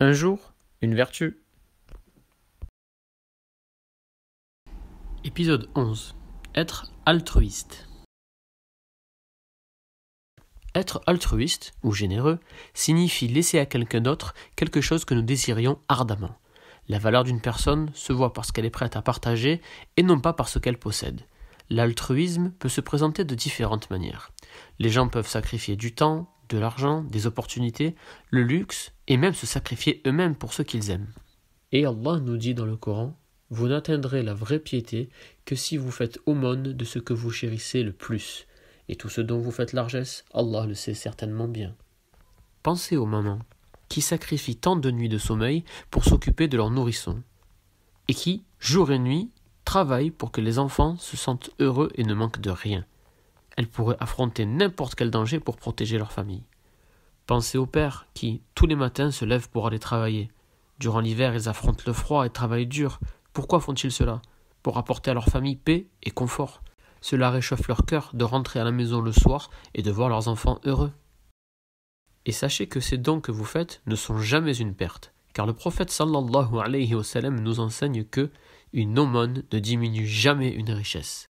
Un jour, une vertu. Épisode 11. Être altruiste. Être altruiste, ou généreux, signifie laisser à quelqu'un d'autre quelque chose que nous désirions ardemment. La valeur d'une personne se voit parce qu'elle est prête à partager et non pas par ce qu'elle possède. L'altruisme peut se présenter de différentes manières. Les gens peuvent sacrifier du temps, de l'argent, des opportunités, le luxe et même se sacrifier eux-mêmes pour ceux qu'ils aiment. Et Allah nous dit dans le Coran: vous n'atteindrez la vraie piété que si vous faites aumône de ce que vous chérissez le plus. Et tout ce dont vous faites largesse, Allah le sait certainement bien. Pensez aux mamans qui sacrifient tant de nuits de sommeil pour s'occuper de leurs nourrissons, et qui, jour et nuit, travaillent pour que les enfants se sentent heureux et ne manquent de rien. Elles pourraient affronter n'importe quel danger pour protéger leur famille. Pensez aux pères qui, tous les matins, se lèvent pour aller travailler. Durant l'hiver, ils affrontent le froid et travaillent dur. Pourquoi font-ils cela? Pour apporter à leur famille paix et confort. Cela réchauffe leur cœur de rentrer à la maison le soir et de voir leurs enfants heureux. Et sachez que ces dons que vous faites ne sont jamais une perte, car le prophète sallallahu alayhi wa sallam nous enseigne que une aumône ne diminue jamais une richesse.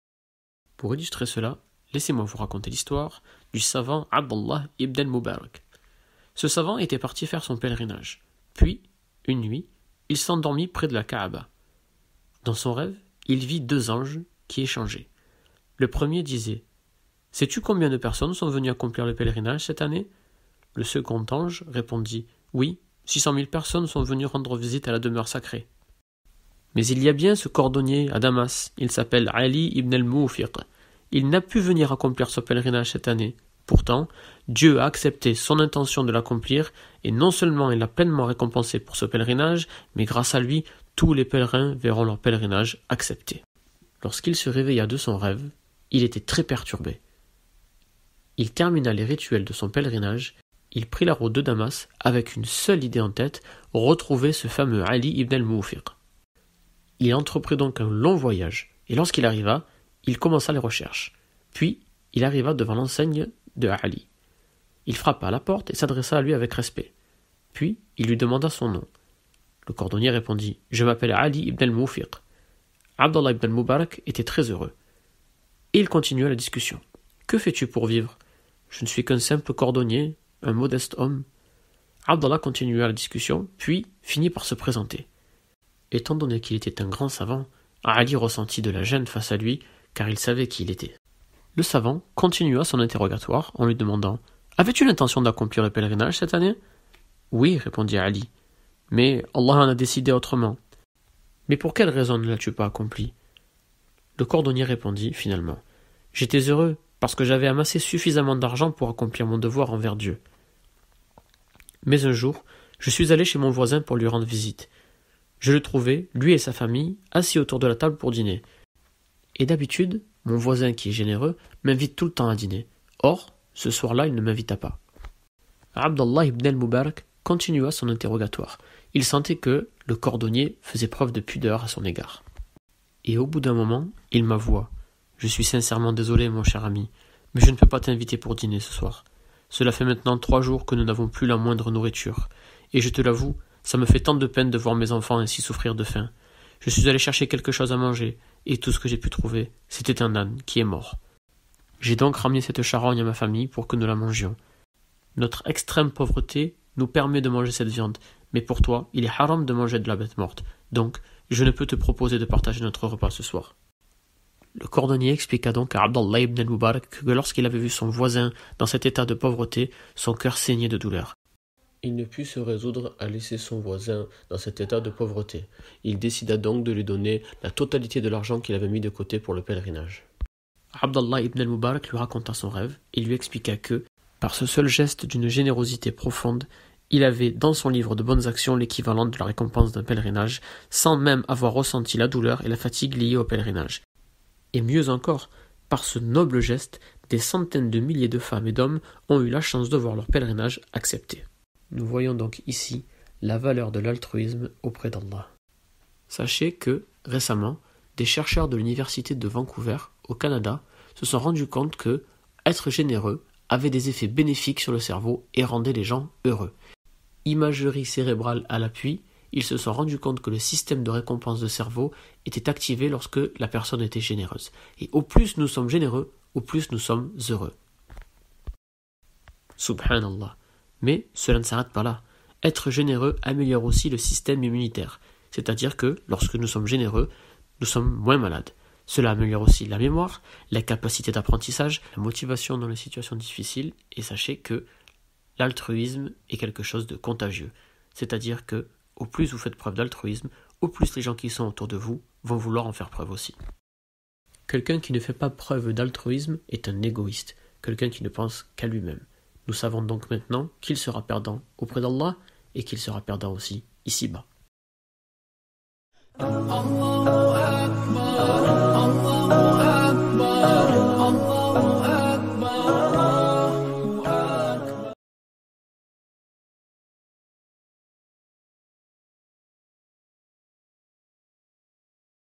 Pour illustrer cela, laissez-moi vous raconter l'histoire du savant Abdullah ibn al-Mubarak. Ce savant était parti faire son pèlerinage. Puis, une nuit, il s'endormit près de la Kaaba. Dans son rêve, il vit deux anges qui échangeaient. Le premier disait: « Sais-tu combien de personnes sont venues accomplir le pèlerinage cette année ?» Le second ange répondit: « Oui, 600 000 personnes sont venues rendre visite à la demeure sacrée. » Mais il y a bien ce cordonnier à Damas, il s'appelle Ali ibn al-Mufiq. Il n'a pu venir accomplir ce pèlerinage cette année. Pourtant, Dieu a accepté son intention de l'accomplir, et non seulement il l'a pleinement récompensé pour ce pèlerinage, mais grâce à lui, tous les pèlerins verront leur pèlerinage accepté. Lorsqu'il se réveilla de son rêve, il était très perturbé. Il termina les rituels de son pèlerinage, il prit la route de Damas avec une seule idée en tête: retrouver ce fameux Ali ibn al-Mufiq. Il entreprit donc un long voyage, et lorsqu'il arriva, il commença les recherches. Puis, il arriva devant l'enseigne de Ali. Il frappa à la porte et s'adressa à lui avec respect. Puis, il lui demanda son nom. Le cordonnier répondit: « Je m'appelle Ali ibn al-Mufiq. » Abdullah ibn al-Mubarak était très heureux. Et il continua la discussion. « Que fais-tu pour vivre ? Je ne suis qu'un simple cordonnier, un modeste homme. » Abdallah continua la discussion, puis finit par se présenter. Étant donné qu'il était un grand savant, Ali ressentit de la gêne face à lui, car il savait qui il était. Le savant continua son interrogatoire en lui demandant: « Avais-tu l'intention d'accomplir le pèlerinage cette année ?» « Oui, répondit Ali, mais Allah en a décidé autrement. »« Mais pour quelle raison ne l'as-tu pas accompli ?» Le cordonnier répondit finalement: « J'étais heureux parce que j'avais amassé suffisamment d'argent pour accomplir mon devoir envers Dieu. Mais un jour, je suis allé chez mon voisin pour lui rendre visite. Je le trouvai, lui et sa famille, assis autour de la table pour dîner. Et d'habitude, mon voisin qui est généreux m'invite tout le temps à dîner. Or, ce soir-là, il ne m'invita pas. » Abdullah ibn al-Mubarak continua son interrogatoire. Il sentait que le cordonnier faisait preuve de pudeur à son égard. Et au bout d'un moment, il m'avoua: « Je suis sincèrement désolé, mon cher ami, mais je ne peux pas t'inviter pour dîner ce soir. Cela fait maintenant 3 jours que nous n'avons plus la moindre nourriture. Et je te l'avoue, ça me fait tant de peine de voir mes enfants ainsi souffrir de faim. Je suis allé chercher quelque chose à manger, et tout ce que j'ai pu trouver, c'était un âne qui est mort. J'ai donc ramené cette charogne à ma famille pour que nous la mangions. Notre extrême pauvreté nous permet de manger cette viande, mais pour toi, il est haram de manger de la bête morte. Donc, je ne peux te proposer de partager notre repas ce soir. » Le cordonnier expliqua donc à Abdallah ibn al-Mubarak que lorsqu'il avait vu son voisin dans cet état de pauvreté, son cœur saignait de douleur. Il ne put se résoudre à laisser son voisin dans cet état de pauvreté. Il décida donc de lui donner la totalité de l'argent qu'il avait mis de côté pour le pèlerinage. Abdallah ibn al-Mubarak lui raconta son rêve et lui expliqua que, par ce seul geste d'une générosité profonde, il avait dans son livre de bonnes actions l'équivalent de la récompense d'un pèlerinage, sans même avoir ressenti la douleur et la fatigue liées au pèlerinage. Et mieux encore, par ce noble geste, des centaines de milliers de femmes et d'hommes ont eu la chance de voir leur pèlerinage accepté. Nous voyons donc ici la valeur de l'altruisme auprès d'Allah. Sachez que, récemment, des chercheurs de l'université de Vancouver, au Canada, se sont rendus compte que être généreux avait des effets bénéfiques sur le cerveau et rendait les gens heureux. Imagerie cérébrale à l'appui, ils se sont rendus compte que le système de récompense de cerveau était activé lorsque la personne était généreuse. Et au plus nous sommes généreux, au plus nous sommes heureux. Subhanallah. Mais cela ne s'arrête pas là. Être généreux améliore aussi le système immunitaire. C'est-à-dire que lorsque nous sommes généreux, nous sommes moins malades. Cela améliore aussi la mémoire, la capacité d'apprentissage, la motivation dans les situations difficiles, et sachez que l'altruisme est quelque chose de contagieux. C'est-à-dire que au plus vous faites preuve d'altruisme, au plus les gens qui sont autour de vous vont vouloir en faire preuve aussi. Quelqu'un qui ne fait pas preuve d'altruisme est un égoïste, quelqu'un qui ne pense qu'à lui-même. Nous savons donc maintenant qu'il sera perdant auprès d'Allah et qu'il sera perdant aussi ici-bas.